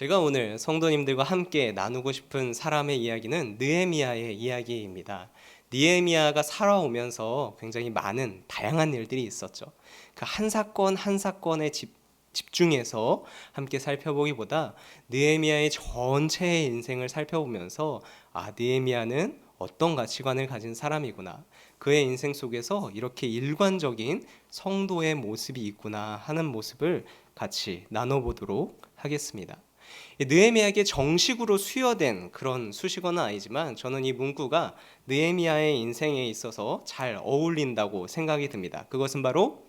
제가 오늘 성도님들과 함께 나누고 싶은 사람의 이야기는 느헤미야의 이야기입니다. 느헤미야가 살아오면서 굉장히 많은 다양한 일들이 있었죠. 그 한 사건 한 사건에 집중해서 함께 살펴보기보다 느헤미야의 전체의 인생을 살펴보면서 느헤미야는 어떤 가치관을 가진 사람이구나, 그의 인생 속에서 이렇게 일관적인 성도의 모습이 있구나 하는 모습을 같이 나눠보도록 하겠습니다. 느헤미야에게 정식으로 수여된 그런 수식어는 아니지만 저는 이 문구가 느헤미야의 인생에 있어서 잘 어울린다고 생각이 듭니다. 그것은 바로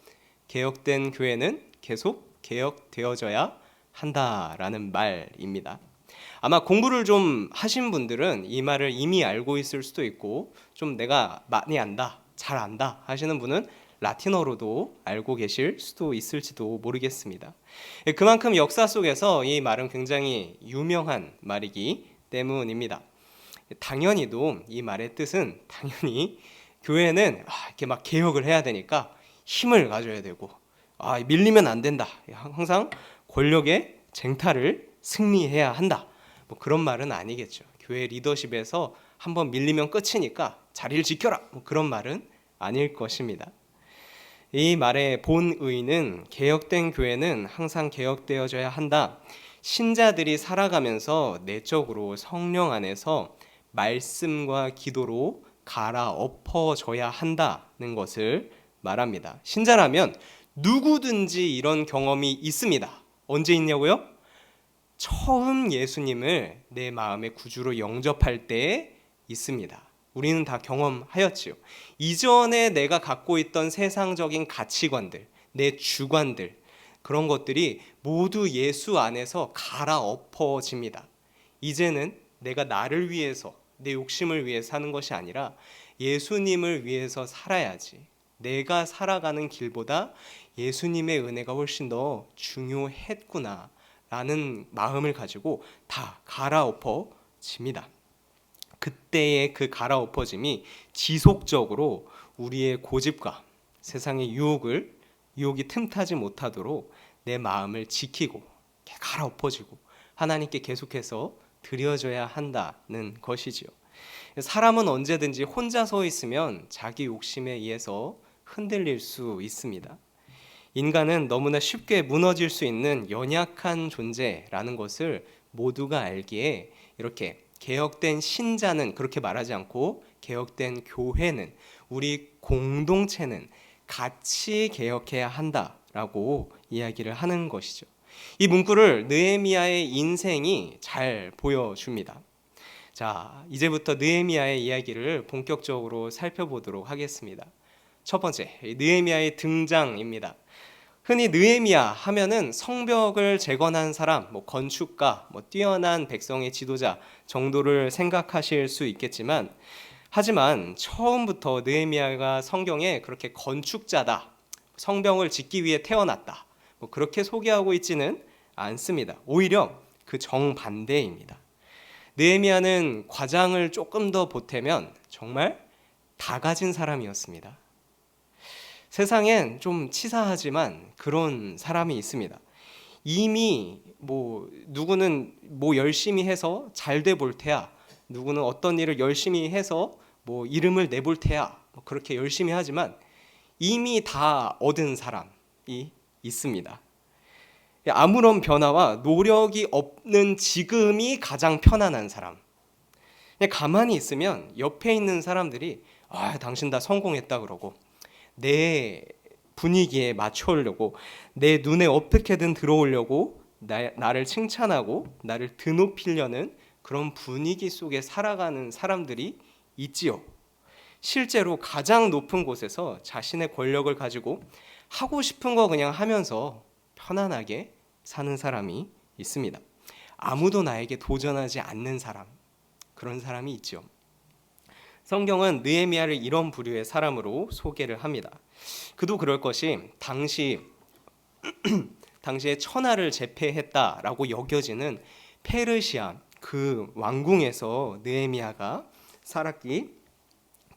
개혁된 교회는 계속 개혁되어져야 한다라는 말입니다. 아마 공부를 좀 하신 분들은 이 말을 이미 알고 있을 수도 있고, 좀 내가 많이 안다, 잘 안다 하시는 분은 라틴어로도 알고 계실 수도 있을지도 모르겠습니다. 그만큼 역사 속에서 이 말은 굉장히 유명한 말이기 때문입니다. 당연히도 이 말의 뜻은 당연히 교회는 이렇게 막 개혁을 해야 되니까 힘을 가져야 되고, 밀리면 안 된다, 항상 권력의 쟁탈을 승리해야 한다, 뭐 그런 말은 아니겠죠. 교회 리더십에서 한번 밀리면 끝이니까 자리를 지켜라, 뭐 그런 말은 아닐 것입니다. 이 말의 본의는 개혁된 교회는 항상 개혁되어져야 한다, 신자들이 살아가면서 내적으로 성령 안에서 말씀과 기도로 갈아엎어져야 한다는 것을 말합니다. 신자라면 누구든지 이런 경험이 있습니다. 언제 있냐고요? 처음 예수님을 내 마음의 구주로 영접할 때 있습니다. 우리는 다 경험하였지요. 이전에 내가 갖고 있던 세상적인 가치관들, 내 주관들, 그런 것들이 모두 예수 안에서 갈아엎어집니다. 이제는 내가 나를 위해서, 내 욕심을 위해 사는 것이 아니라 예수님을 위해서 살아야지, 내가 살아가는 길보다 예수님의 은혜가 훨씬 더 중요했구나 라는 마음을 가지고 다 갈아엎어집니다. 그때의 그 갈아엎어짐이 지속적으로 우리의 고집과 세상의 유혹이 틈타지 못하도록 내 마음을 지키고 갈아엎어지고 하나님께 계속해서 드려져야 한다는 것이지요. 사람은 언제든지 혼자 서 있으면 자기 욕심에 의해서 흔들릴 수 있습니다. 인간은 너무나 쉽게 무너질 수 있는 연약한 존재라는 것을 모두가 알기에 이렇게 개혁된 신자는 그렇게 말하지 않고 개혁된 교회는, 우리 공동체는 같이 개혁해야 한다라고 이야기를 하는 것이죠. 이 문구를 느헤미야의 인생이 잘 보여줍니다. 자, 이제부터 느헤미야의 이야기를 본격적으로 살펴보도록 하겠습니다. 첫 번째, 느헤미야의 등장입니다. 흔히 느헤미야 하면은 성벽을 재건한 사람, 건축가, 뛰어난 백성의 지도자 정도를 생각하실 수 있겠지만, 하지만 처음부터 느헤미야가 성경에 그렇게 건축자다, 성벽을 짓기 위해 태어났다, 그렇게 소개하고 있지는 않습니다. 오히려 그 정반대입니다. 느헤미야는 과장을 조금 더 보태면 정말 다 가진 사람이었습니다. 세상엔 좀 치사하지만 그런 사람이 있습니다. 이미 누구는 열심히 해서 잘 돼 볼 테야, 누구는 어떤 일을 열심히 해서 이름을 내볼 테야, 그렇게 열심히 하지만 이미 다 얻은 사람이 있습니다. 아무런 변화와 노력이 없는 지금이 가장 편안한 사람. 가만히 있으면 옆에 있는 사람들이 당신 다 성공했다 그러고, 내 분위기에 맞춰오려고, 내 눈에 어떻게든 들어오려고 나를 칭찬하고 나를 드높이려는 그런 분위기 속에 살아가는 사람들이 있지요. 실제로 가장 높은 곳에서 자신의 권력을 가지고 하고 싶은 거 그냥 하면서 편안하게 사는 사람이 있습니다. 아무도 나에게 도전하지 않는 사람, 그런 사람이 있죠. 성경은 느헤미야를 이런 부류의 사람으로 소개를 합니다. 그도 그럴 것이 당시에 천하를 제패했다라고 여겨지는 페르시아 그 왕궁에서 느헤미야가 살았기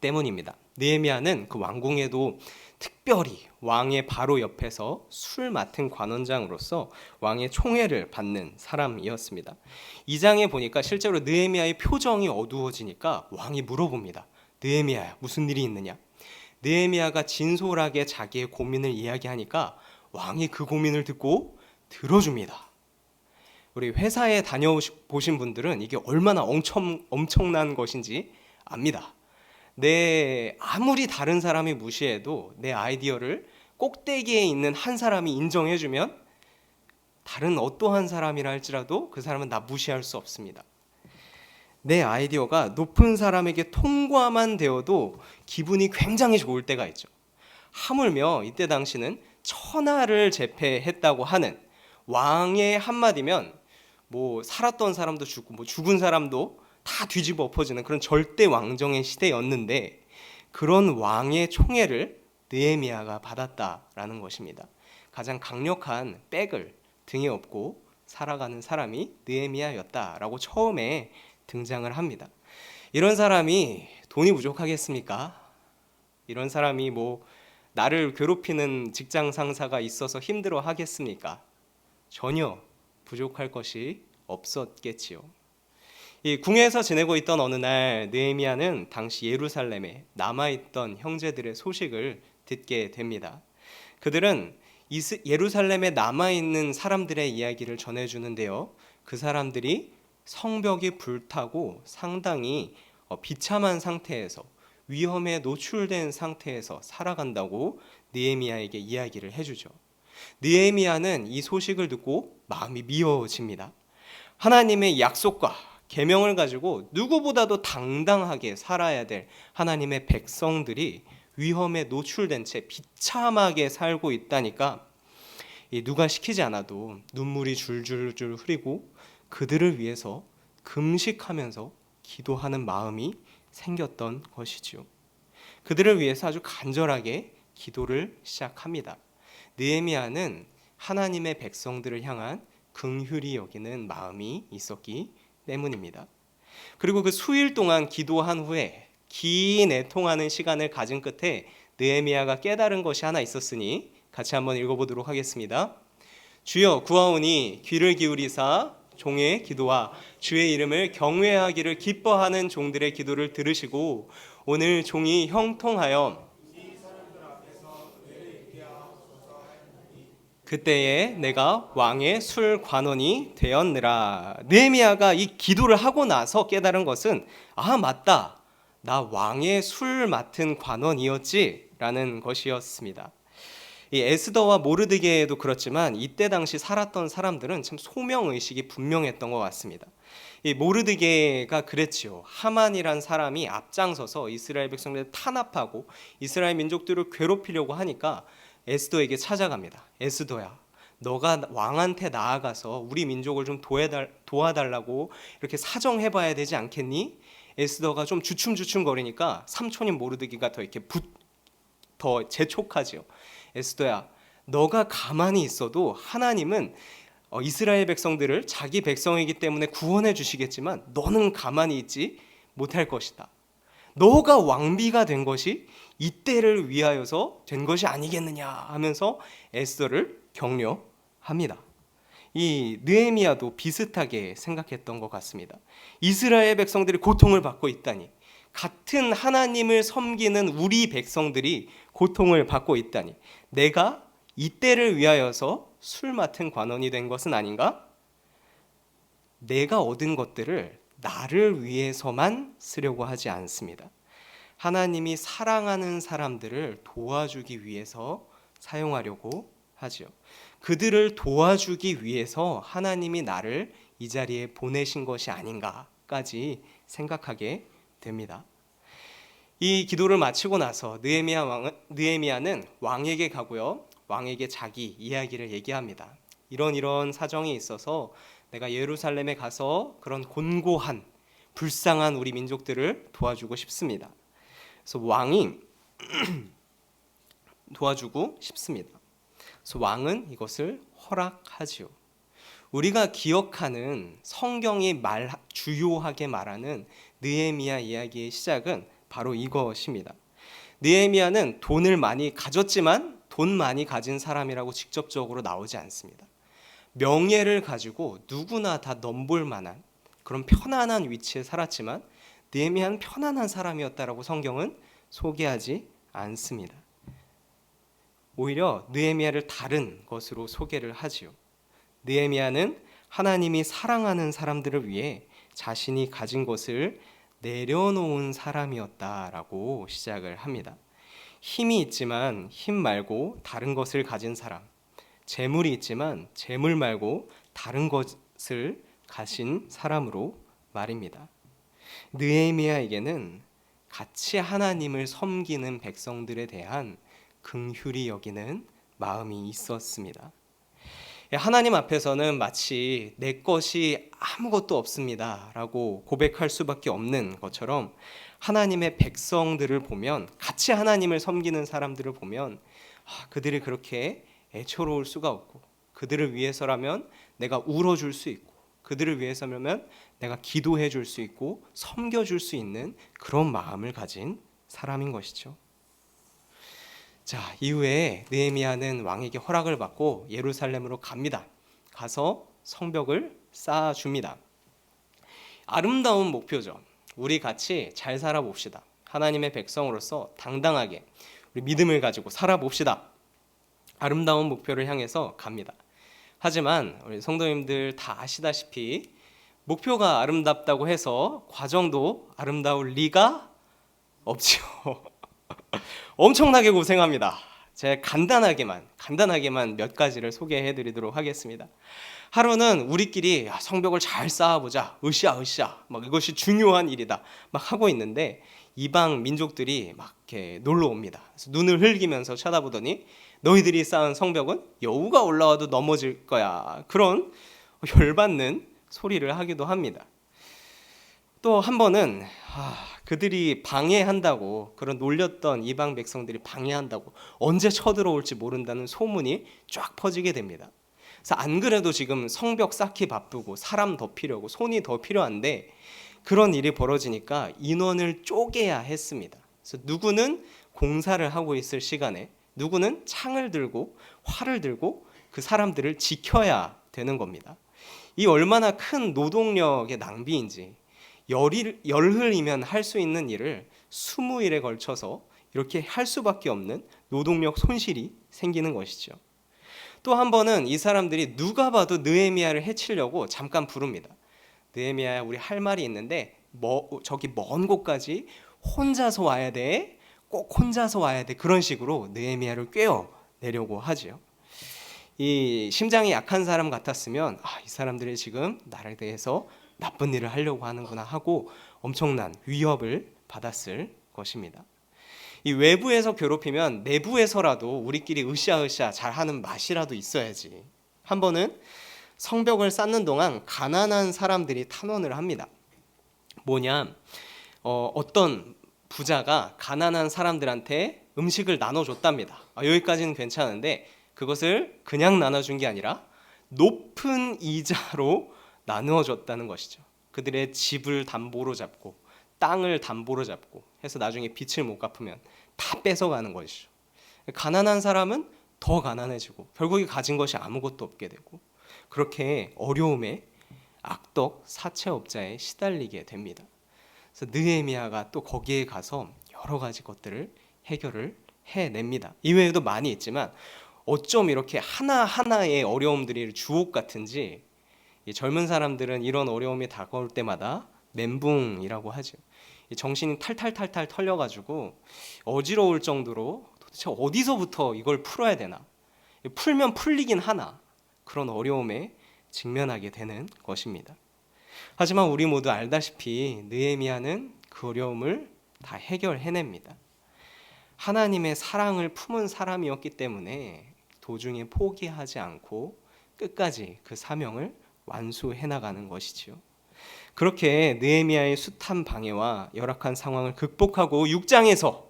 때문입니다. 느헤미야는 그 왕궁에도 특별히 왕의 바로 옆에서 술 맡은 관원장으로서 왕의 총애를 받는 사람이었습니다. 2장에 보니까 실제로 느헤미야의 표정이 어두워지니까 왕이 물어봅니다. 느헤미야야, 무슨 일이 있느냐? 느헤미야가 진솔하게 자기의 고민을 이야기하니까 왕이 그 고민을 듣고 들어줍니다. 우리 회사에 다녀보신 분들은 이게 얼마나 엄청난 것인지 압니다. 아무리 다른 사람이 무시해도 내 아이디어를 꼭대기에 있는 한 사람이 인정해주면 다른 어떠한 사람이라 할지라도 그 사람은 나 무시할 수 없습니다. 내 아이디어가 높은 사람에게 통과만 되어도 기분이 굉장히 좋을 때가 있죠. 하물며 이때 당시는 천하를 제패했다고 하는 왕의 한마디면 살았던 사람도 죽고 죽은 사람도 다 뒤집어 엎어지는 그런 절대 왕정의 시대였는데 그런 왕의 총애를 느헤미야가 받았다라는 것입니다. 가장 강력한 백을 등에 업고 살아가는 사람이 느헤미야였다라고 처음에 등장을 합니다. 이런 사람이 돈이 부족하겠습니까? 이런 사람이 나를 괴롭히는 직장 상사가 있어서 힘들어 하겠습니까? 전혀 부족할 것이 없었겠지요. 이 궁에서 지내고 있던 어느 날 느헤미야는 당시 예루살렘에 남아있던 형제들의 소식을 듣게 됩니다. 그들은 예루살렘에 남아있는 사람들의 이야기를 전해주는데요. 그 사람들이 성벽이 불타고 상당히 비참한 상태에서 위험에 노출된 상태에서 살아간다고 느헤미야에게 이야기를 해주죠. 느헤미야는 이 소식을 듣고 마음이 미어집니다. 하나님의 약속과 계명을 가지고 누구보다도 당당하게 살아야 될 하나님의 백성들이 위험에 노출된 채 비참하게 살고 있다니까 누가 시키지 않아도 눈물이 줄줄줄 흐리고 그들을 위해서 금식하면서 기도하는 마음이 생겼던 것이지요. 그들을 위해서 아주 간절하게 기도를 시작합니다. 느헤미야는 하나님의 백성들을 향한 긍휼히 여기는 마음이 있었기 때문입니다. 그리고 그 수일 동안 기도한 후에 긴 애통하는 시간을 가진 끝에 느헤미야가 깨달은 것이 하나 있었으니 같이 한번 읽어보도록 하겠습니다. 주여 구하오니 귀를 기울이사 종의 기도와 주의 이름을 경외하기를 기뻐하는 종들의 기도를 들으시고 오늘 종이 형통하여 그때에 내가 왕의 술 관원이 되었느라. 느헤미야가 이 기도를 하고 나서 깨달은 것은 맞다, 나 왕의 술 맡은 관원이었지 라는 것이었습니다. 이 에스더와 모르드게도 그렇지만 이때 당시 살았던 사람들은 참 소명의식이 분명했던 것 같습니다. 이 모르드게가 그랬지요. 하만이란 사람이 앞장서서 이스라엘 백성들을 탄압하고 이스라엘 민족들을 괴롭히려고 하니까 에스더에게 찾아갑니다. 에스더야, 너가 왕한테 나아가서 우리 민족을 좀 도와달라고 이렇게 사정해봐야 되지 않겠니? 에스더가 좀 주춤주춤거리니까 삼촌인 모르드게가 더 재촉하지요. 에스더야, 너가 가만히 있어도 하나님은 이스라엘 백성들을 자기 백성이기 때문에 구원해 주시겠지만 너는 가만히 있지 못할 것이다. 너가 왕비가 된 것이 이때를 위하여서 된 것이 아니겠느냐 하면서 에스더를 격려합니다. 이 느헤미야도 비슷하게 생각했던 것 같습니다. 이스라엘 백성들이 고통을 받고 있다니, 같은 하나님을 섬기는 우리 백성들이 고통을 받고 있다니, 내가 이때를 위하여서 술 맡은 관원이 된 것은 아닌가? 내가 얻은 것들을 나를 위해서만 쓰려고 하지 않습니다. 하나님이 사랑하는 사람들을 도와주기 위해서 사용하려고 하죠. 그들을 도와주기 위해서 하나님이 나를 이 자리에 보내신 것이 아닌가까지 생각하게 됩니다. 이 기도를 마치고 나서 느헤미야는 왕에게 가고요. 왕에게 자기 이야기를 얘기합니다. 이런 사정이 있어서 내가 예루살렘에 가서 그런 곤고한 불쌍한 우리 민족들을 도와주고 싶습니다. 그래서 왕이 도와주고 싶습니다. 그래서 왕은 이것을 허락하지요. 우리가 기억하는 성경이 주요하게 말하는 느헤미야 이야기의 시작은 바로 이것입니다. 느헤미야는 돈을 많이 가졌지만 돈 많이 가진 사람이라고 직접적으로 나오지 않습니다. 명예를 가지고 누구나 다 넘볼 만한 그런 편안한 위치에 살았지만 느헤미야는 편안한 사람이었다라고 성경은 소개하지 않습니다. 오히려 느헤미야를 다른 것으로 소개를 하지요. 느헤미야는 하나님이 사랑하는 사람들을 위해 자신이 가진 것을 내려놓은 사람이었다라고 시작을 합니다. 힘이 있지만 힘 말고 다른 것을 가진 사람, 재물이 있지만 재물 말고 다른 것을 가진 사람으로 말입니다. 느헤미야에게는 같이 하나님을 섬기는 백성들에 대한 긍휼히 여기는 마음이 있었습니다. 하나님 앞에서는 마치 내 것이 아무것도 없습니다 라고 고백할 수밖에 없는 것처럼 하나님의 백성들을 보면, 같이 하나님을 섬기는 사람들을 보면 그들이 그렇게 애처로울 수가 없고, 그들을 위해서라면 내가 울어줄 수 있고, 그들을 위해서라면 내가 기도해 줄 수 있고 섬겨줄 수 있는 그런 마음을 가진 사람인 것이죠. 자, 이후에 느헤미야는 왕에게 허락을 받고 예루살렘으로 갑니다. 가서 성벽을 쌓아줍니다. 아름다운 목표죠. 우리 같이 잘 살아봅시다. 하나님의 백성으로서 당당하게 우리 믿음을 가지고 살아봅시다. 아름다운 목표를 향해서 갑니다. 하지만 우리 성도님들 다 아시다시피 목표가 아름답다고 해서 과정도 아름다울 리가 없죠. 엄청나게 고생합니다. 제가 간단하게만 몇 가지를 소개해 드리도록 하겠습니다. 하루는 우리끼리 성벽을 잘 쌓아보자, 으쌰 막 이것이 중요한 일이다 막 하고 있는데 이방 민족들이 막 이렇게 놀러 옵니다. 그래서 눈을 흘기면서 쳐다보더니 너희들이 쌓은 성벽은 여우가 올라와도 넘어질 거야, 그런 열받는 소리를 하기도 합니다. 또 한 번은 그들이 방해한다고, 그런 놀렸던 이방 백성들이 방해한다고, 언제 쳐들어올지 모른다는 소문이 쫙 퍼지게 됩니다. 그래서 안 그래도 지금 성벽 쌓기 바쁘고 사람 더 필요하고 손이 더 필요한데 그런 일이 벌어지니까 인원을 쪼개야 했습니다. 그래서 누구는 공사를 하고 있을 시간에 누구는 창을 들고 활을 들고 그 사람들을 지켜야 되는 겁니다. 이 얼마나 큰 노동력의 낭비인지, 열흘이면 할 수 있는 일을 20일에 걸쳐서 이렇게 할 수밖에 없는 노동력 손실이 생기는 것이죠. 또 한 번은 이 사람들이 누가 봐도 느헤미야를 해치려고 잠깐 부릅니다. 느헤미야야, 우리 할 말이 있는데 저기 먼 곳까지 혼자서 와야 돼, 꼭 혼자서 와야 돼, 그런 식으로 느헤미야를 꿰어내려고 하죠. 이 심장이 약한 사람 같았으면 이 사람들이 지금 나를 대해서 나쁜 일을 하려고 하는구나 하고 엄청난 위협을 받았을 것입니다. 이 외부에서 괴롭히면 내부에서라도 우리끼리 으쌰으쌰 잘하는 맛이라도 있어야지. 한 번은 성벽을 쌓는 동안 가난한 사람들이 탄원을 합니다. 뭐냐, 어떤 부자가 가난한 사람들한테 음식을 나눠줬답니다. 여기까지는 괜찮은데 그것을 그냥 나눠준 게 아니라 높은 이자로 나누어줬다는 것이죠. 그들의 집을 담보로 잡고 땅을 담보로 잡고 해서 나중에 빚을 못 갚으면 다 뺏어가는 것이죠. 가난한 사람은 더 가난해지고 결국에 가진 것이 아무것도 없게 되고 그렇게 어려움에 악덕 사채업자에 시달리게 됩니다. 그래서 느헤미야가 또 거기에 가서 여러 가지 것들을 해결을 해냅니다. 이외에도 많이 있지만 어쩜 이렇게 하나하나의 어려움들이 주옥 같은지 젊은 사람들은 이런 어려움이 다가올 때마다 멘붕이라고 하죠. 정신이 탈탈탈탈 털려가지고 어지러울 정도로 도대체 어디서부터 이걸 풀어야 되나, 풀면 풀리긴 하나, 그런 어려움에 직면하게 되는 것입니다. 하지만 우리 모두 알다시피 느헤미야는 그 어려움을 다 해결해냅니다. 하나님의 사랑을 품은 사람이었기 때문에 도중에 포기하지 않고 끝까지 그 사명을 완수해 나가는 것이지요. 그렇게 느헤미야의 숱한 방해와 열악한 상황을 극복하고 6장에서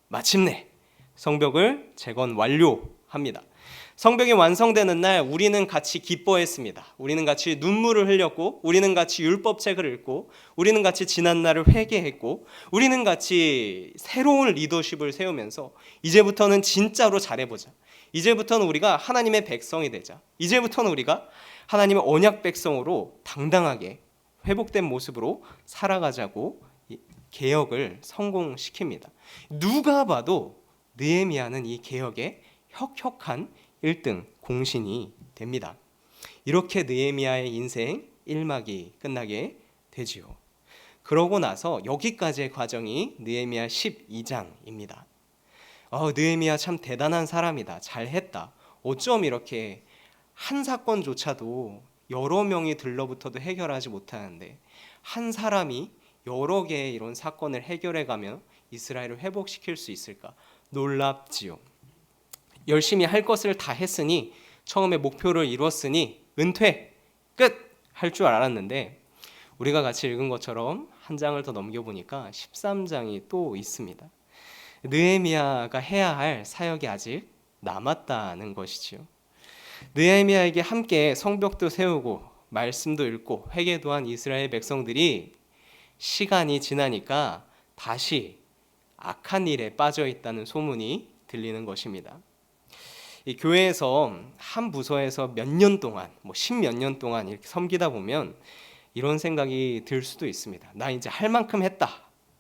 마침내 성벽을 재건 완료합니다. 성벽이 완성되는 날 우리는 같이 기뻐했습니다. 우리는 같이 눈물을 흘렸고, 우리는 같이 율법책을 읽고, 우리는 같이 지난 날을 회개했고, 우리는 같이 새로운 리더십을 세우면서 이제부터는 진짜로 잘해보자. 이제부터는 우리가 하나님의 백성이 되자. 이제부터는 우리가 하나님의 언약 백성으로 당당하게 회복된 모습으로 살아가자고 개혁을 성공시킵니다. 누가 봐도 느헤미야는 이 개혁에 혁혁한 1등 공신이 됩니다. 이렇게 느헤미야의 인생 1막이 끝나게 되지요. 그러고 나서 여기까지의 과정이 느헤미야 12장입니다. 느헤미야 참 대단한 사람이다. 잘했다. 어쩜 이렇게 한 사건조차도 여러 명이 들러붙어도 해결하지 못하는데 한 사람이 여러 개의 이런 사건을 해결해가며 이스라엘을 회복시킬 수 있을까? 놀랍지요. 열심히 할 것을 다 했으니, 처음에 목표를 이뤘으니 은퇴 끝 할 줄 알았는데, 우리가 같이 읽은 것처럼 한 장을 더 넘겨보니까 13장이 또 있습니다. 느헤미야가 해야 할 사역이 아직 남았다는 것이지요. 느헤미야에게 함께 성벽도 세우고 말씀도 읽고 회개도 한 이스라엘 백성들이 시간이 지나니까 다시 악한 일에 빠져 있다는 소문이 들리는 것입니다. 이 교회에서 한 부서에서 몇 년 동안, 십몇 년 동안 이렇게 섬기다 보면 이런 생각이 들 수도 있습니다. 나 이제 할 만큼 했다.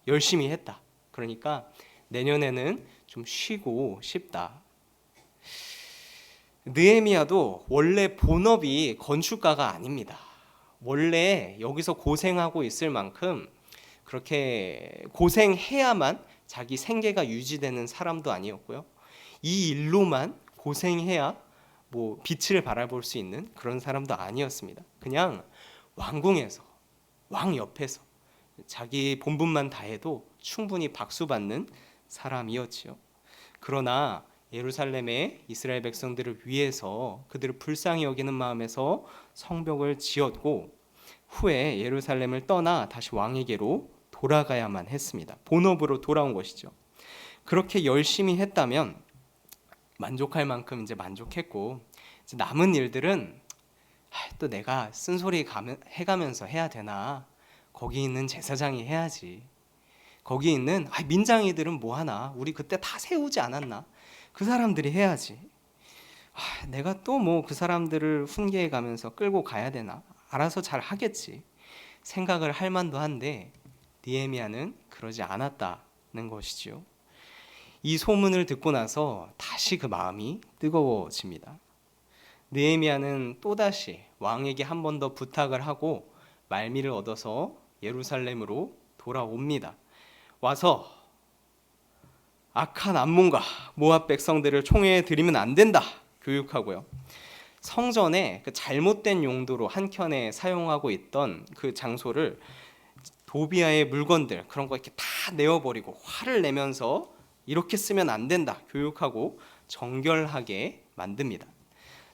열심히 했다. 그러니까 내년에는 좀 쉬고 싶다. 느헤미야도 원래 본업이 건축가가 아닙니다. 원래 여기서 고생하고 있을 만큼 그렇게 고생해야만 자기 생계가 유지되는 사람도 아니었고요. 이 일로만 고생해야 빛을 바라볼 수 있는 그런 사람도 아니었습니다. 그냥 왕궁에서, 왕 옆에서 자기 본분만 다해도 충분히 박수받는 사람이었지요. 그러나 예루살렘의 이스라엘 백성들을 위해서 그들을 불쌍히 여기는 마음에서 성벽을 지었고, 후에 예루살렘을 떠나 다시 왕에게로 돌아가야만 했습니다. 본업으로 돌아온 것이죠. 그렇게 열심히 했다면 만족할 만큼 이제 만족했고, 이제 남은 일들은 또 내가 쓴소리 해가면서 해야 되나? 거기 있는 제사장이 해야지. 거기 있는 민장이들은 뭐 하나? 우리 그때 다 세우지 않았나? 그 사람들이 해야지. 내가 또 그 사람들을 훈계해 가면서 끌고 가야 되나? 알아서 잘 하겠지. 생각을 할 만도 한데 느헤미야는 그러지 않았다는 것이지요. 이 소문을 듣고 나서 다시 그 마음이 뜨거워집니다. 느헤미야는 또다시 왕에게 한 번 더 부탁을 하고 말미를 얻어서 예루살렘으로 돌아옵니다. 와서 악한 암몬과 모압 백성들을 총회에 들이면 안 된다 교육하고요. 성전에 그 잘못된 용도로 한켠에 사용하고 있던 그 장소를 도비아의 물건들 그런 거 이렇게 다 내어버리고 화를 내면서 이렇게 쓰면 안 된다 교육하고 정결하게 만듭니다.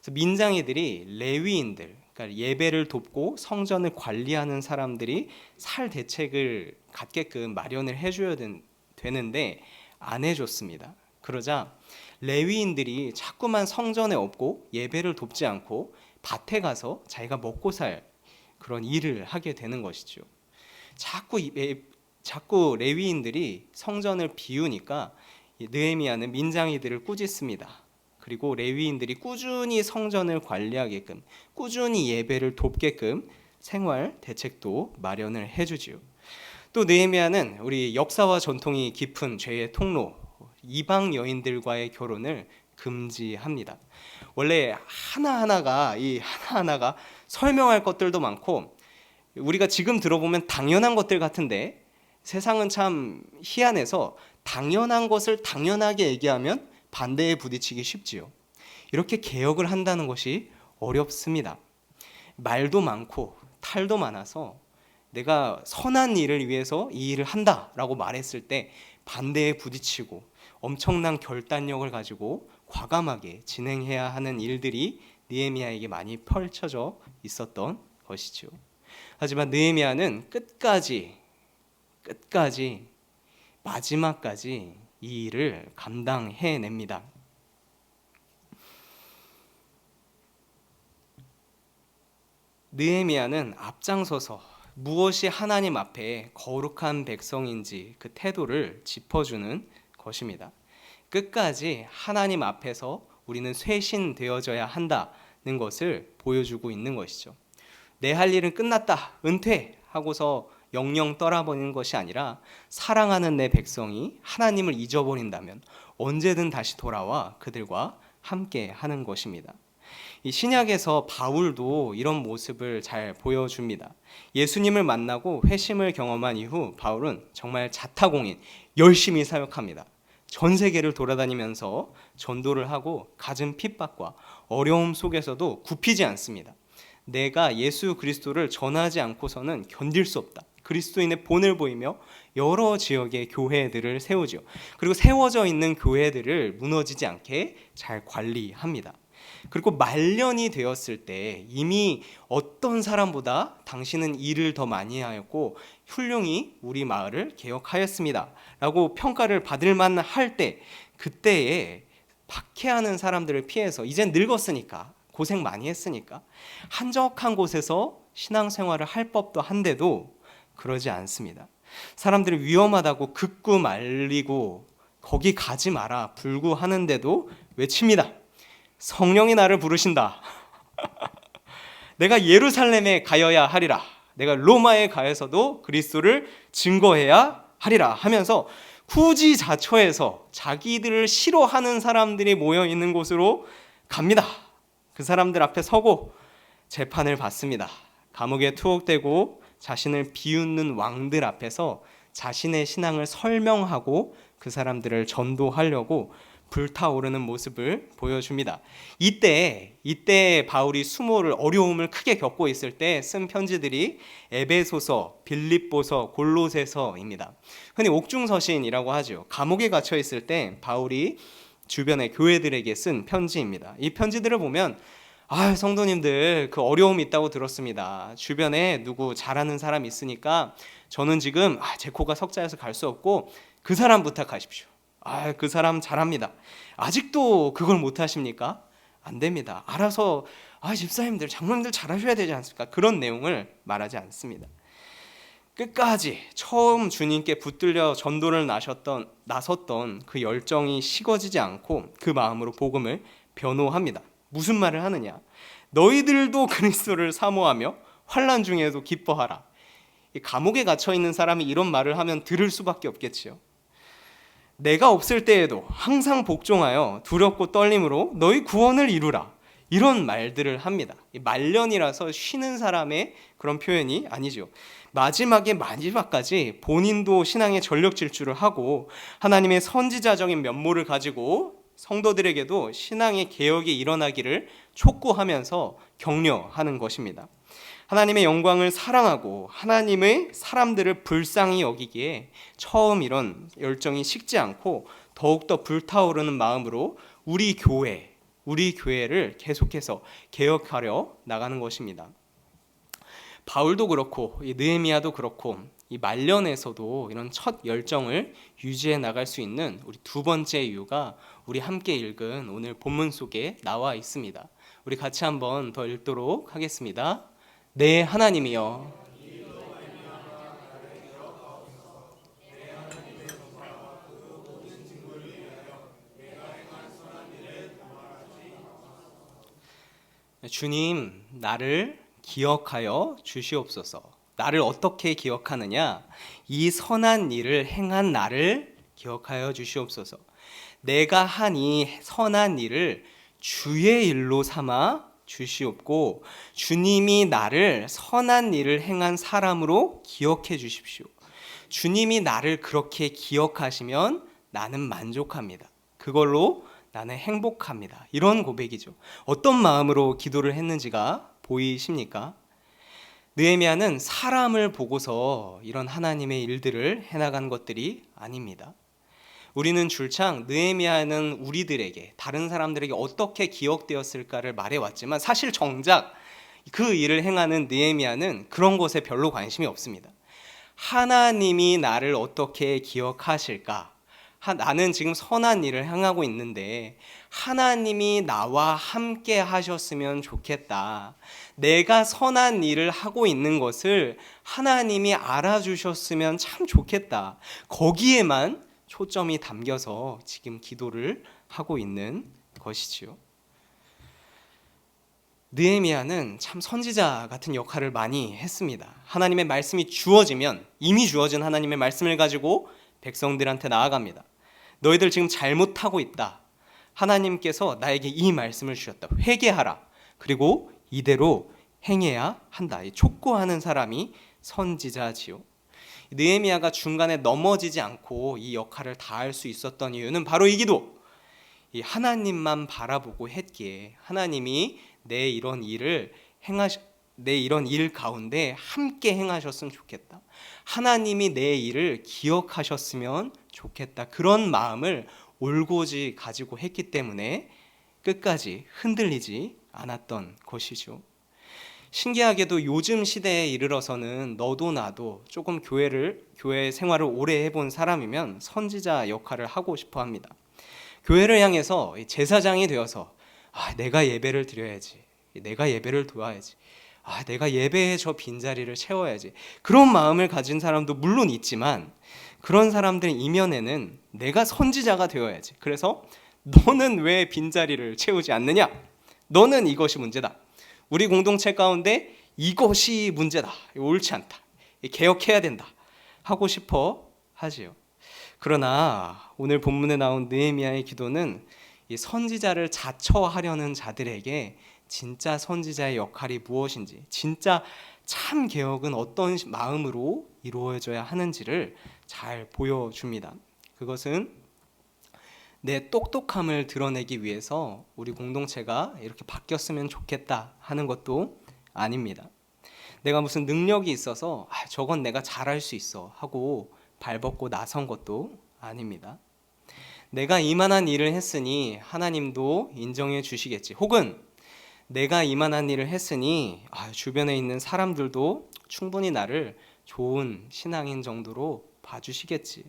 그래서 민장이들이 레위인들, 그러니까 예배를 돕고 성전을 관리하는 사람들이 살 대책을 갖게끔 마련을 해줘야 되는데 안 해줬습니다. 그러자 레위인들이 자꾸만 성전에 없고 예배를 돕지 않고 밭에 가서 자기가 먹고 살 그런 일을 하게 되는 것이죠. 자꾸 레위인들이 성전을 비우니까 느헤미야는 민장이들을 꾸짖습니다. 그리고 레위인들이 꾸준히 성전을 관리하게끔, 꾸준히 예배를 돕게끔 생활 대책도 마련을 해주지요. 또 느헤미야는 우리 역사와 전통이 깊은 죄의 통로, 이방 여인들과의 결혼을 금지합니다. 원래 하나하나가 설명할 것들도 많고 우리가 지금 들어보면 당연한 것들 같은데 세상은 참 희한해서 당연한 것을 당연하게 얘기하면 반대에 부딪히기 쉽지요. 이렇게 개혁을 한다는 것이 어렵습니다. 말도 많고 탈도 많아서 내가 선한 일을 위해서 이 일을 한다라고 말했을 때 반대에 부딪히고 엄청난 결단력을 가지고 과감하게 진행해야 하는 일들이 느헤미야에게 많이 펼쳐져 있었던 것이죠. 하지만 느헤미야는 끝까지 마지막까지 이 일을 감당해냅니다. 느헤미야는 앞장서서 무엇이 하나님 앞에 거룩한 백성인지 그 태도를 짚어주는 것입니다. 끝까지 하나님 앞에서 우리는 쇄신되어져야 한다는 것을 보여주고 있는 것이죠. 내 할 일은 끝났다, 은퇴 하고서 영영 떠나버리는 것이 아니라 사랑하는 내 백성이 하나님을 잊어버린다면 언제든 다시 돌아와 그들과 함께 하는 것입니다. 이 신약에서 바울도 이런 모습을 잘 보여줍니다. 예수님을 만나고 회심을 경험한 이후 바울은 정말 자타공인 열심히 사역합니다. 전 세계를 돌아다니면서 전도를 하고 갖은 핍박과 어려움 속에서도 굽히지 않습니다. 내가 예수 그리스도를 전하지 않고서는 견딜 수 없다. 그리스도인의 본을 보이며 여러 지역의 교회들을 세우죠. 그리고 세워져 있는 교회들을 무너지지 않게 잘 관리합니다. 그리고 말년이 되었을 때 이미 어떤 사람보다 당신은 일을 더 많이 하였고 훌륭히 우리 마을을 개혁하였습니다 라고 평가를 받을 만할 때, 그때에 박해하는 사람들을 피해서 이젠 늙었으니까 고생 많이 했으니까 한적한 곳에서 신앙생활을 할 법도 한데도 그러지 않습니다. 사람들이 위험하다고 극구 말리고 거기 가지 마라 불구하는데도 외칩니다. 성령이 나를 부르신다. 내가 예루살렘에 가여야 하리라. 내가 로마에 가서도 그리스도를 증거해야 하리라 하면서 후지자처에서 자기들을 싫어하는 사람들이 모여 있는 곳으로 갑니다. 그 사람들 앞에 서고 재판을 받습니다. 감옥에 투옥되고 자신을 비웃는 왕들 앞에서 자신의 신앙을 설명하고 그 사람들을 전도하려고 불타오르는 모습을 보여줍니다. 이때 바울이 수모를 어려움을 크게 겪고 있을 때 쓴 편지들이 에베소서, 빌립보서, 골로새서입니다. 흔히 옥중서신이라고 하죠. 감옥에 갇혀 있을 때 바울이 주변의 교회들에게 쓴 편지입니다. 이 편지들을 보면 성도님들 그 어려움이 있다고 들었습니다. 주변에 누구 잘하는 사람 있으니까 저는 지금 제 코가 석자여서 갈 수 없고 그 사람 부탁하십시오. 그 사람 잘합니다. 아직도 그걸 못하십니까? 안 됩니다. 알아서 집사님들, 장로님들 잘하셔야 되지 않습니까? 그런 내용을 말하지 않습니다. 끝까지 처음 주님께 붙들려 전도를 나섰던 그 열정이 식어지지 않고 그 마음으로 복음을 변호합니다. 무슨 말을 하느냐? 너희들도 그리스도를 사모하며 환난 중에도 기뻐하라. 이 감옥에 갇혀 있는 사람이 이런 말을 하면 들을 수밖에 없겠지요. 내가 없을 때에도 항상 복종하여 두렵고 떨림으로 너희 구원을 이루라. 이런 말들을 합니다. 말년이라서 쉬는 사람의 그런 표현이 아니죠. 마지막까지 본인도 신앙에 전력 질주를 하고 하나님의 선지자적인 면모를 가지고 성도들에게도 신앙의 개혁이 일어나기를 촉구하면서 격려하는 것입니다. 하나님의 영광을 사랑하고 하나님의 사람들을 불쌍히 여기기에 처음 이런 열정이 식지 않고 더욱더 불타오르는 마음으로 우리 교회를 계속해서 개혁하려 나가는 것입니다. 바울도 그렇고 느헤미야도 그렇고 이 말년에서도 이런 첫 열정을 유지해 나갈 수 있는 우리 두 번째 이유가 우리 함께 읽은 오늘 본문 속에 나와 있습니다. 우리 같이 한번 더 읽도록 하겠습니다. 내 하나님이여, 주님 나를 기억하여 주시옵소서. 나를 어떻게 기억하느냐? 이 선한 일을 행한 나를 기억하여 주시옵소서. 내가 한 이 선한 일을 주의 일로 삼아 주시옵고 주님이 나를 선한 일을 행한 사람으로 기억해 주십시오. 주님이 나를 그렇게 기억하시면 나는 만족합니다. 그걸로 나는 행복합니다. 이런 고백이죠. 어떤 마음으로 기도를 했는지가 보이십니까? 느헤미야는 사람을 보고서 이런 하나님의 일들을 해나간 것들이 아닙니다. 우리는 줄창 느헤미야는 우리들에게, 다른 사람들에게 어떻게 기억되었을까를 말해왔지만 사실 정작 그 일을 행하는 느헤미야는 그런 것에 별로 관심이 없습니다. 하나님이 나를 어떻게 기억하실까? 나는 지금 선한 일을 행하고 있는데 하나님이 나와 함께 하셨으면 좋겠다. 내가 선한 일을 하고 있는 것을 하나님이 알아주셨으면 참 좋겠다. 거기에만 초점이 담겨서 지금 기도를 하고 있는 것이지요. 느헤미야는 참 선지자 같은 역할을 많이 했습니다. 하나님의 말씀이 주어지면 이미 주어진 하나님의 말씀을 가지고 백성들한테 나아갑니다. 너희들 지금 잘못하고 있다. 하나님께서 나에게 이 말씀을 주셨다. 회개하라. 그리고 이대로 행해야 한다. 촉구하는 사람이 선지자지요. 느헤미야가 중간에 넘어지지 않고 이 역할을 다할 수 있었던 이유는 바로 이 기도. 이 하나님만 바라보고 했기에 하나님이 내 이런 일 가운데 함께 행하셨으면 좋겠다. 하나님이 내 일을 기억하셨으면 좋겠다. 그런 마음을 올곧이 가지고 했기 때문에 끝까지 흔들리지 않았던 것이죠. 신기하게도 요즘 시대에 이르러서는 너도 나도 조금 교회 생활을 오래 해본 사람이면 선지자 역할을 하고 싶어 합니다. 교회를 향해서 제사장이 되어서 내가 예배를 드려야지, 내가 예배를 도와야지, 내가 예배에 저 빈자리를 채워야지, 그런 마음을 가진 사람도 물론 있지만 그런 사람들 이면에는 내가 선지자가 되어야지, 그래서 너는 왜 빈자리를 채우지 않느냐, 너는 이것이 문제다, 우리 공동체 가운데 이것이 문제다, 옳지 않다, 개혁해야 된다 하고 싶어 하지요. 그러나 오늘 본문에 나온 느헤미야의 기도는 이 선지자를 자처하려는 자들에게 진짜 선지자의 역할이 무엇인지, 진짜 참 개혁은 어떤 마음으로 이루어져야 하는지를 잘 보여줍니다. 그것은 내 똑똑함을 드러내기 위해서 우리 공동체가 이렇게 바뀌었으면 좋겠다 하는 것도 아닙니다. 내가 무슨 능력이 있어서 저건 내가 잘할 수 있어 하고 발벗고 나선 것도 아닙니다. 내가 이만한 일을 했으니 하나님도 인정해 주시겠지, 혹은 내가 이만한 일을 했으니 주변에 있는 사람들도 충분히 나를 좋은 신앙인 정도로 봐주시겠지.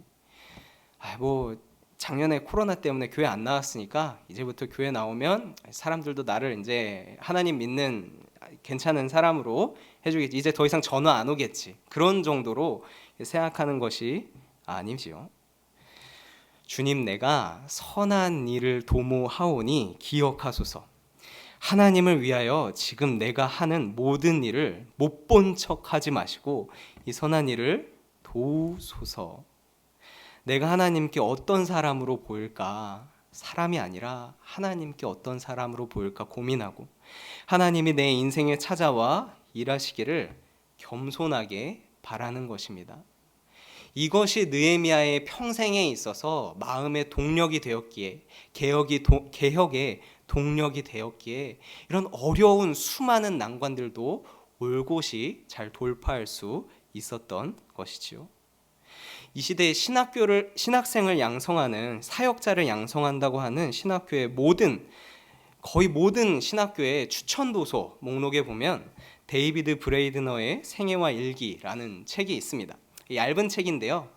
작년에 코로나 때문에 교회 안 나왔으니까 이제부터 교회 나오면 사람들도 나를 이제 하나님 믿는 괜찮은 사람으로 해주겠지, 이제 더 이상 전화 안 오겠지, 그런 정도로 생각하는 것이 아니지요. 주님, 내가 선한 일을 도모하오니 기억하소서. 하나님을 위하여 지금 내가 하는 모든 일을 못 본 척하지 마시고 이 선한 일을 도우소서. 내가 하나님께 어떤 사람으로 보일까, 사람이 아니라 하나님께 어떤 사람으로 보일까 고민하고 하나님이 내 인생에 찾아와 일하시기를 겸손하게 바라는 것입니다. 이것이 느헤미야의 평생에 있어서 마음의 동력이 되었기에, 개혁의 동력이 되었기에 이런 어려운 수많은 난관들도 올곧이 잘 돌파할 수 있었던 것이지요. 이 시대에 신학생을 양성하는, 사역자를 양성한다고 하는 신학교의 거의 모든 신학교의 추천도서 목록에 보면 데이비드 브레이드너의 생애와 일기라는 책이 있습니다. 얇은 책인데요.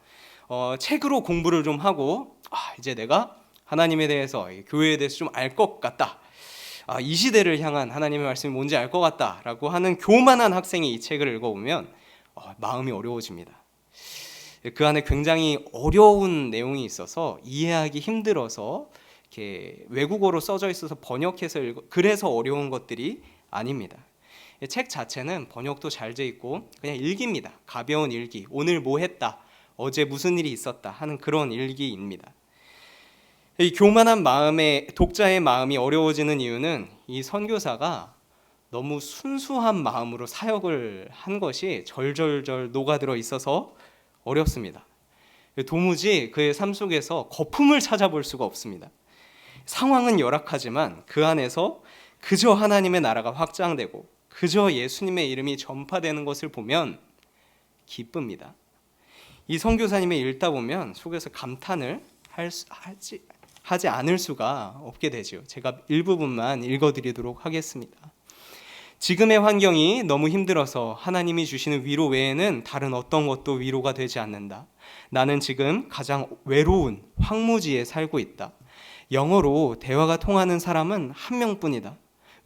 책으로 공부를 좀 하고 이제 내가 하나님에 대해서, 교회에 대해서 좀 알 것 같다, 이 시대를 향한 하나님의 말씀이 뭔지 알 것 같다라고 하는 교만한 학생이 이 책을 읽어보면 마음이 어려워집니다. 그 안에 굉장히 어려운 내용이 있어서 이해하기 힘들어서 이렇게 외국어로 써져 있어서 번역해서 그래서 어려운 것들이 아닙니다. 책 자체는 번역도 잘 돼 있고 그냥 일기입니다. 가벼운 일기, 오늘 뭐 했다, 어제 무슨 일이 있었다 하는 그런 일기입니다. 이 교만한 독자의 마음이 어려워지는 이유는 이 선교사가 너무 순수한 마음으로 사역을 한 것이 절절절 녹아들어 있어서 어렵습니다. 도무지 그의 삶 속에서 거품을 찾아볼 수가 없습니다. 상황은 열악하지만 그 안에서 그저 하나님의 나라가 확장되고 그저 예수님의 이름이 전파되는 것을 보면 기쁩니다. 이 선교사님의 읽다 보면 속에서 감탄을 하지 않을 수가 없게 되죠. 제가 일부분만 읽어드리도록 하겠습니다. 지금의 환경이 너무 힘들어서 하나님이 주시는 위로 외에는 다른 어떤 것도 위로가 되지 않는다. 나는 지금 가장 외로운 황무지에 살고 있다. 영어로 대화가 통하는 사람은 한 명뿐이다.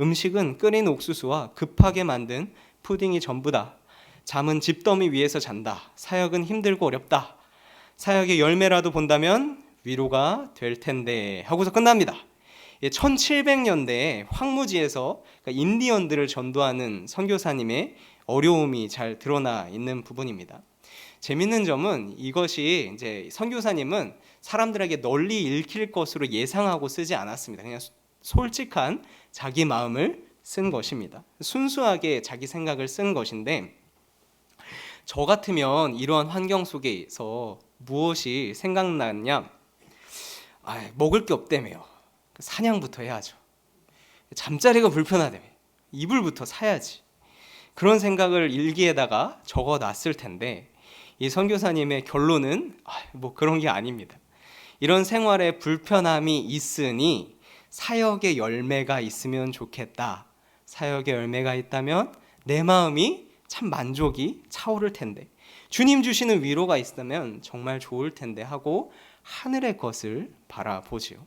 음식은 끓인 옥수수와 급하게 만든 푸딩이 전부다. 잠은 집더미 위에서 잔다. 사역은 힘들고 어렵다. 사역의 열매라도 본다면 위로가 될 텐데 하고서 끝납니다. 1700년대에 황무지에서 인디언들을 전도하는 선교사님의 어려움이 잘 드러나 있는 부분입니다. 재밌는 점은 이것이 이제 선교사님은 사람들에게 널리 읽힐 것으로 예상하고 쓰지 않았습니다. 그냥 솔직한 자기 마음을 쓴 것입니다. 순수하게 자기 생각을 쓴 것인데, 저 같으면 이러한 환경 속에서 무엇이 생각나냐? 먹을 게 없다며요. 사냥부터 해야죠. 잠자리가 불편하다며 이불부터 사야지. 그런 생각을 일기에다가 적어놨을 텐데, 이 선교사님의 결론은 뭐 그런 게 아닙니다. 이런 생활에 불편함이 있으니 사역의 열매가 있으면 좋겠다. 사역의 열매가 있다면 내 마음이 참 만족이 차오를 텐데, 주님 주시는 위로가 있다면 정말 좋을 텐데 하고 하늘의 것을 바라보지요.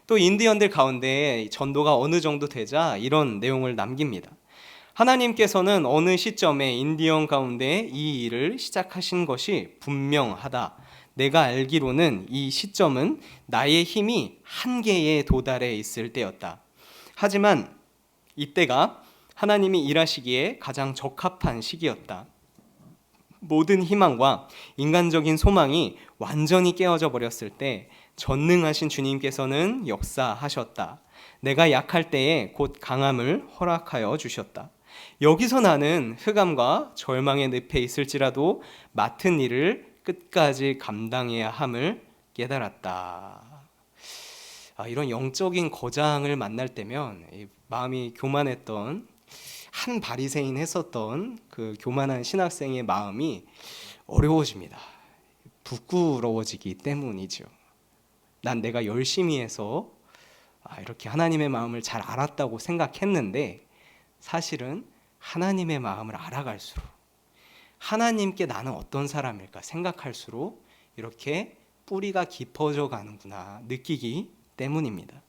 또 인디언들 가운데 전도가 어느 정도 되자 이런 내용을 남깁니다. 하나님께서는 어느 시점에 인디언 가운데 이 일을 시작하신 것이 분명하다. 내가 알기로는 이 시점은 나의 힘이 한계에 도달해 있을 때였다. 하지만 이때가 하나님이 일하시기에 가장 적합한 시기였다. 모든 희망과 인간적인 소망이 완전히 깨어져 버렸을 때 전능하신 주님께서는 역사하셨다. 내가 약할 때에 곧 강함을 허락하여 주셨다. 여기서 나는 흑암과 절망의 늪에 있을지라도 맡은 일을 끝까지 감당해야 함을 깨달았다. 이런 영적인 거장을 만날 때면 마음이 교만했던 한 바리새인 했었던 그 교만한 신학생의 마음이 어려워집니다. 부끄러워지기 때문이죠. 난 내가 열심히 해서 이렇게 하나님의 마음을 잘 알았다고 생각했는데, 사실은 하나님의 마음을 알아갈수록 하나님께 나는 어떤 사람일까 생각할수록 이렇게 뿌리가 깊어져 가는구나 느끼기 때문입니다.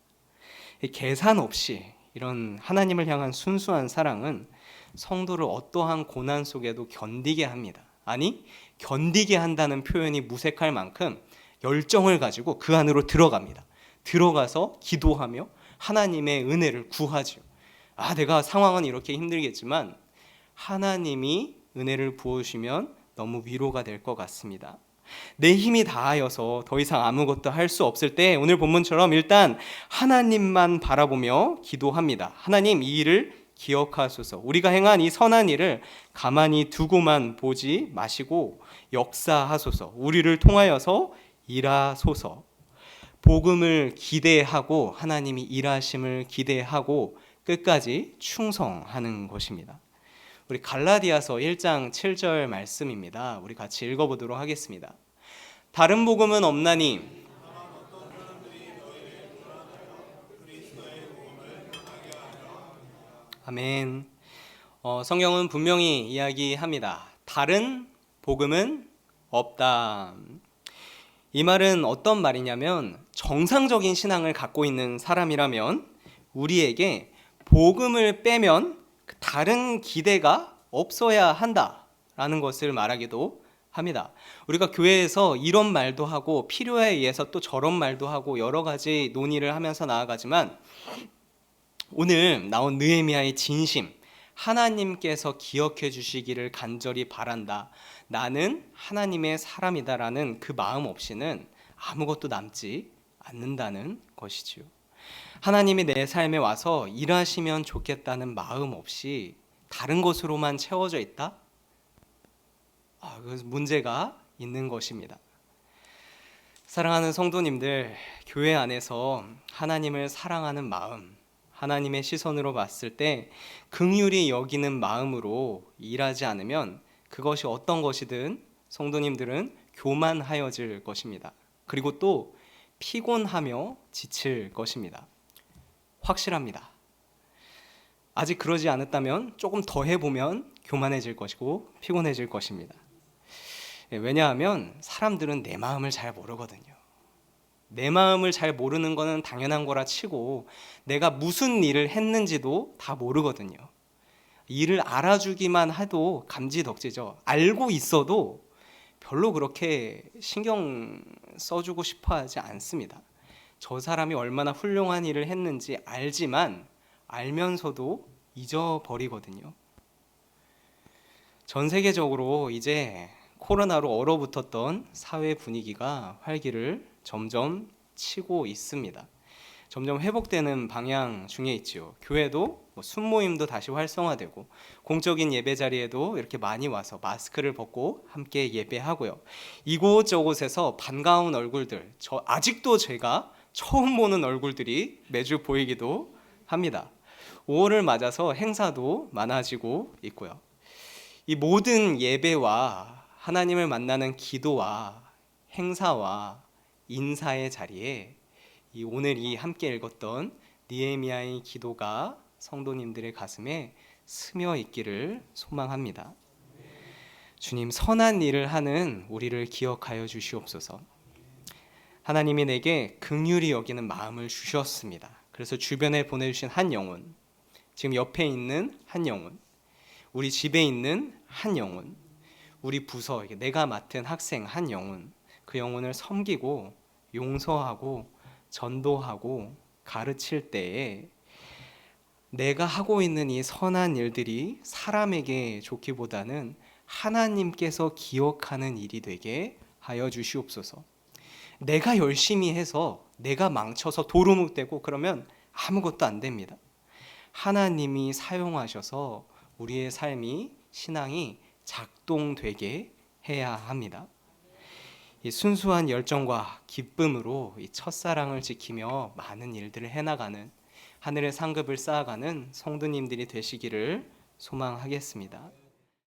계산 없이 이런 하나님을 향한 순수한 사랑은 성도를 어떠한 고난 속에도 견디게 합니다. 아니, 견디게 한다는 표현이 무색할 만큼 열정을 가지고 그 안으로 들어갑니다. 들어가서 기도하며 하나님의 은혜를 구하죠. 내가 상황은 이렇게 힘들겠지만 하나님이 은혜를 부어주시면 너무 위로가 될 것 같습니다. 내 힘이 다하여서 더 이상 아무것도 할 수 없을 때 오늘 본문처럼 일단 하나님만 바라보며 기도합니다. 하나님, 이 일을 기억하소서. 우리가 행한 이 선한 일을 가만히 두고만 보지 마시고 역사하소서. 우리를 통하여서 일하소서. 복음을 기대하고 하나님이 일하심을 기대하고 끝까지 충성하는 것입니다. 우리 갈라디아서 1장 7절 말씀입니다. 우리 같이 읽어보도록 하겠습니다. 다른 복음은 없나니 아멘. 성경은 분명히 이야기합니다. 다른 복음은 없다. 이 말은 어떤 말이냐면, 정상적인 신앙을 갖고 있는 사람이라면 우리에게 복음을 빼면 다른 기대가 없어야 한다라는 것을 말하기도 합니다. 우리가 교회에서 이런 말도 하고 필요에 의해서 또 저런 말도 하고 여러 가지 논의를 하면서 나아가지만, 오늘 나온 느헤미야의 진심, 하나님께서 기억해 주시기를 간절히 바란다. 나는 하나님의 사람이다라는 그 마음 없이는 아무것도 남지 않는다는 것이지요. 하나님이 내 삶에 와서 일하시면 좋겠다는 마음 없이 다른 것으로만 채워져 있다? 그 문제가 있는 것입니다. 사랑하는 성도님들, 교회 안에서 하나님을 사랑하는 마음, 하나님의 시선으로 봤을 때 긍휼히 여기는 마음으로 일하지 않으면 그것이 어떤 것이든 성도님들은 교만하여질 것입니다. 그리고 또 피곤하며 지칠 것입니다. 확실합니다. 아직 그러지 않았다면 조금 더 해보면 교만해질 것이고 피곤해질 것입니다. 왜냐하면 사람들은 내 마음을 잘 모르거든요. 내 마음을 잘 모르는 거는 당연한 거라 치고 내가 무슨 일을 했는지도 다 모르거든요. 일을 알아주기만 해도 감지덕지죠. 알고 있어도 별로 그렇게 신경 써주고 싶어 하지 않습니다. 저 사람이 얼마나 훌륭한 일을 했는지 알지만 알면서도 잊어버리거든요. 전 세계적으로 이제 코로나로 얼어붙었던 사회 분위기가 활기를 점점 치고 있습니다. 점점 회복되는 방향 중에 있지요. 교회도 순모임도 다시 활성화되고 공적인 예배 자리에도 이렇게 많이 와서 마스크를 벗고 함께 예배하고요. 이곳저곳에서 반가운 얼굴들, 아직도 제가 처음 보는 얼굴들이 매주 보이기도 합니다. 5월을 맞아서 행사도 많아지고 있고요. 이 모든 예배와 하나님을 만나는 기도와 행사와 인사의 자리에 이 오늘 이 함께 읽었던 느헤미야의 기도가 성도님들의 가슴에 스며 있기를 소망합니다. 주님, 선한 일을 하는 우리를 기억하여 주시옵소서. 하나님이 내게 긍휼히 여기는 마음을 주셨습니다. 그래서 주변에 보내주신 한 영혼, 지금 옆에 있는 한 영혼, 우리 집에 있는 한 영혼, 우리 부서, 내가 맡은 학생 한 영혼, 그 영혼을 섬기고 용서하고 전도하고 가르칠 때에 내가 하고 있는 이 선한 일들이 사람에게 좋기보다는 하나님께서 기억하는 일이 되게 하여 주시옵소서. 내가 열심히 해서 내가 망쳐서 도루묵되고 그러면 아무것도 안 됩니다. 하나님이 사용하셔서 우리의 삶이 신앙이 작동되게 해야 합니다. 이 순수한 열정과 기쁨으로 이 첫사랑을 지키며 많은 일들을 해나가는 하늘의 상급을 쌓아가는 성도님들이 되시기를 소망하겠습니다.